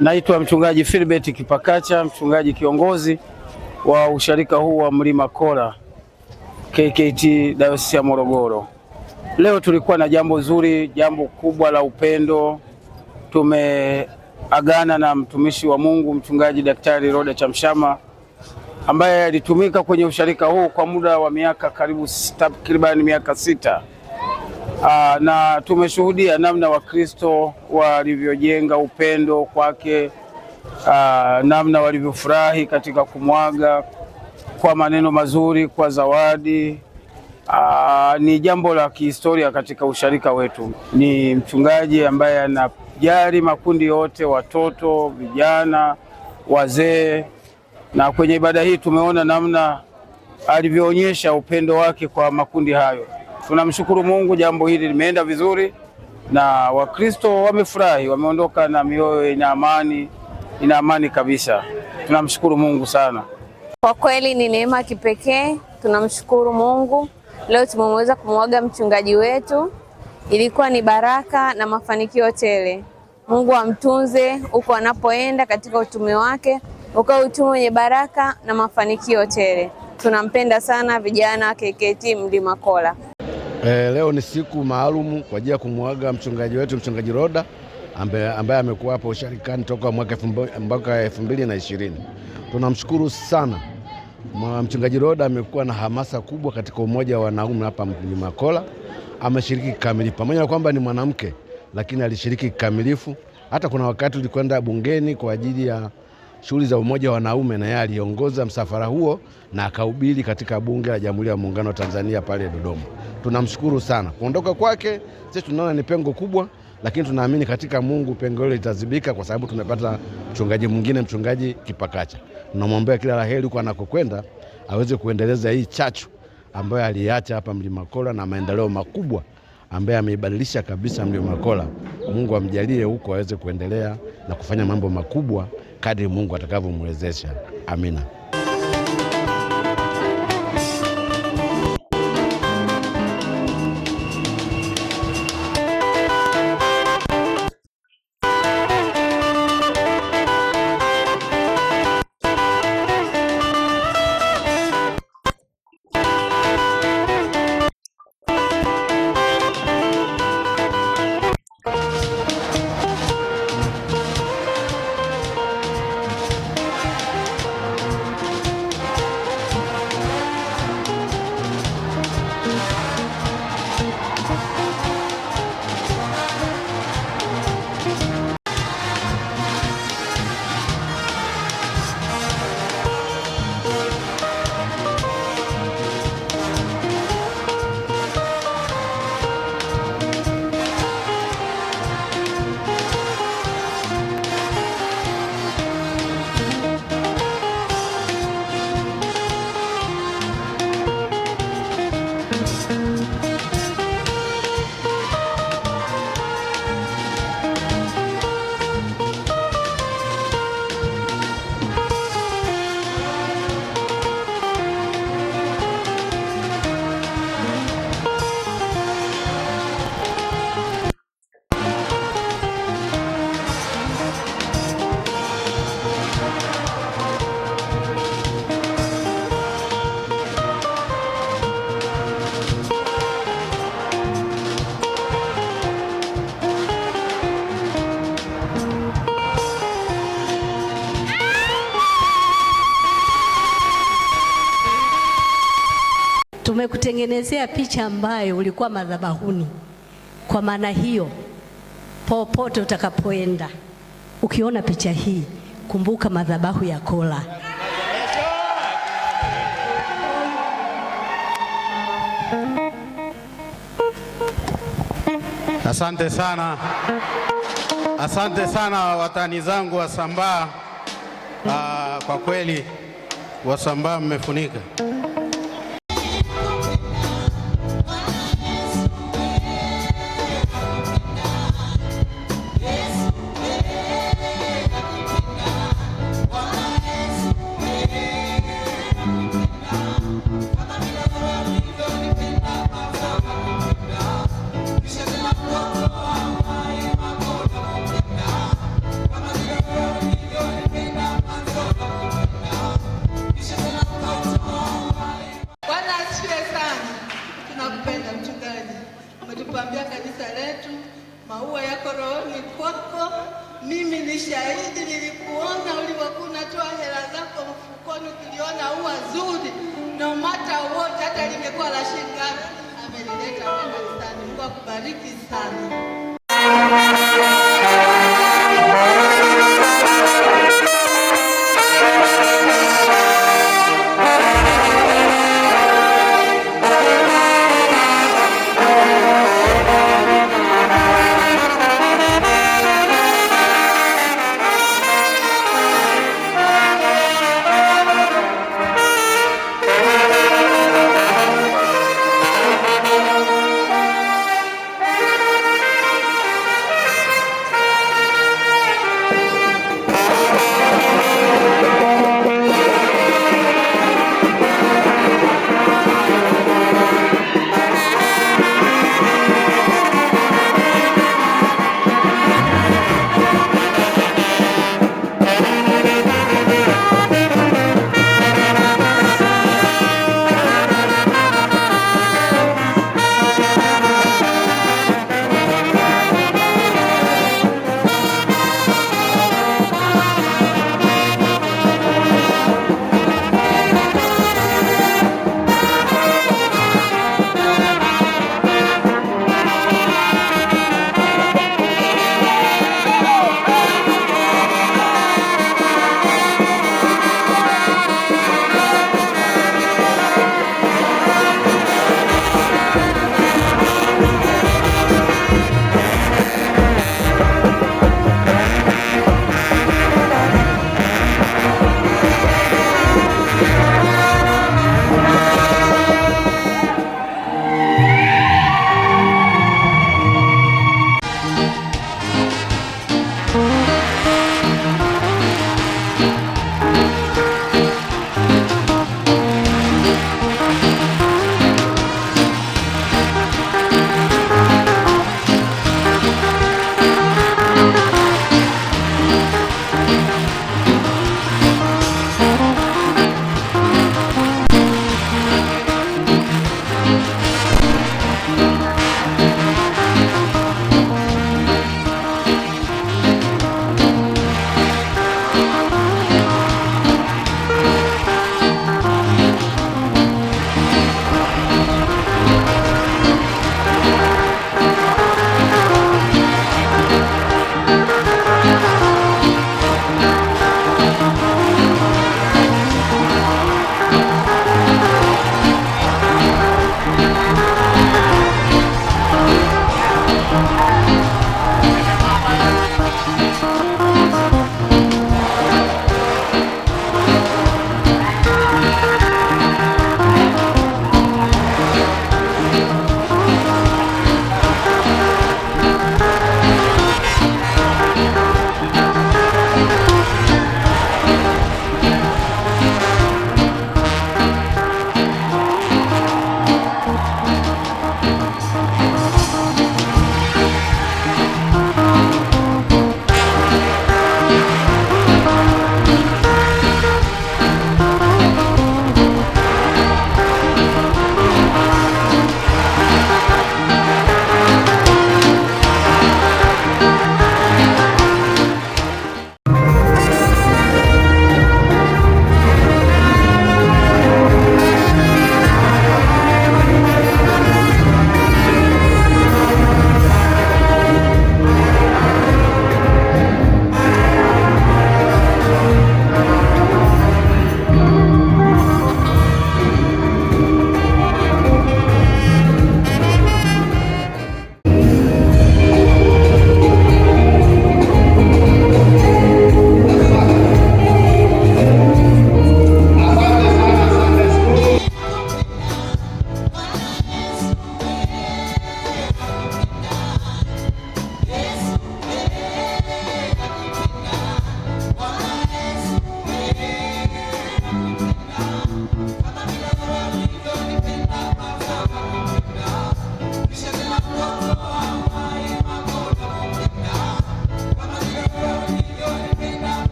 Naitwa mchungaji Philbert Kipakacha, mchungaji kiongozi wa usharika huu wa Mlima Kola KKT Dayosisi ya Morogoro. Leo tulikuwa na jambo zuri, jambo kubwa la upendo. Tumeagana na mtumishi wa Mungu mchungaji Daktari Roda Chamshama ambaye alitumika kwenye usharika huu kwa muda wa miaka karibu takriban miaka 6. Na tumeshuhudia namna Wakristo walivyojenga upendo kwake, namna walivyofurahi katika kumwaga kwa maneno mazuri, kwa zawadi. Ni jambo la kihistoria katika usharika wetu. Ni mchungaji ambaye anajali makundi yote, watoto, vijana, wazee, na kwenye ibada hii tumeona namna alivyoonyesha upendo wake kwa makundi hayo. Tunamshukuru Mungu, jambo hili limeenda vizuri na Wakristo wamefurahi, wameondoka na mioyo ina amani kabisa. Tunamshukuru Mungu sana. Kwa kweli ni neema kipekee, tunamshukuru Mungu. Leo tumeweza kumwaga mchungaji wetu, ilikuwa ni baraka na mafanikio tele. Mungu amtunze huko anapoenda katika utume wake, ukawa utume wenye baraka na mafanikio tele. Tunampenda sana vijana wa KKT Mlima Kola. Leo ni siku maalum kwa ajili ya kumwaga mchungaji wetu, mchungaji Roda ambaye amekuwa hapa usharikani toka mwaka 2020. Tunamshukuru sana. Mchungaji Roda amekuwa na hamasa kubwa katika umoja wa wanaume hapa Mlima Kola. Ameshiriki kikamilifu, pamoja na kwamba ni mwanamke, lakini alishiriki kikamilifu. Hata kuna wakati tulikwenda bungeni kwa ajili ya shughuli za umoja wa wanaume, na yeye aliongoza msafara huo na akahubiri katika bunge la Jamhuri ya Muungano wa Tanzania pale Dodoma. Tunamshukuru sana. Kuondoka kwake sisi tunaona ni pengo kubwa, lakini tunaamini katika Mungu pengo hilo litazibika, kwa sababu tumepata mchungaji mwingine, mchungaji Kipakacha. Tunamwombea kila laheri huko anakokwenda, aweze kuendeleza hii chachu ambayo aliacha hapa Mlima Kola na maendeleo makubwa ambaye ameibadilisha kabisa Mlima Kola. Mungu amjalie huko aweze kuendelea na kufanya mambo makubwa kadri Mungu atakavyomwezesha. Amina. Tumekutengenezea picha ambayo ulikuwa madhabahuni. Kwa maana hiyo, popote utakapoenda, ukiona picha hii, kumbuka madhabahu ya Kola. Asante sana. Asante sana watani zangu Wasambaa. Kwa kweli Wasambaa mmefunika. ni shahidi, nilikuona ulivyokuwa unatoa hela zako mfukoni, ukiliona ua zuri no matter what, hata lingekuwa la shilingi ngapi, amelileta kanisani. Mungu akubariki sana.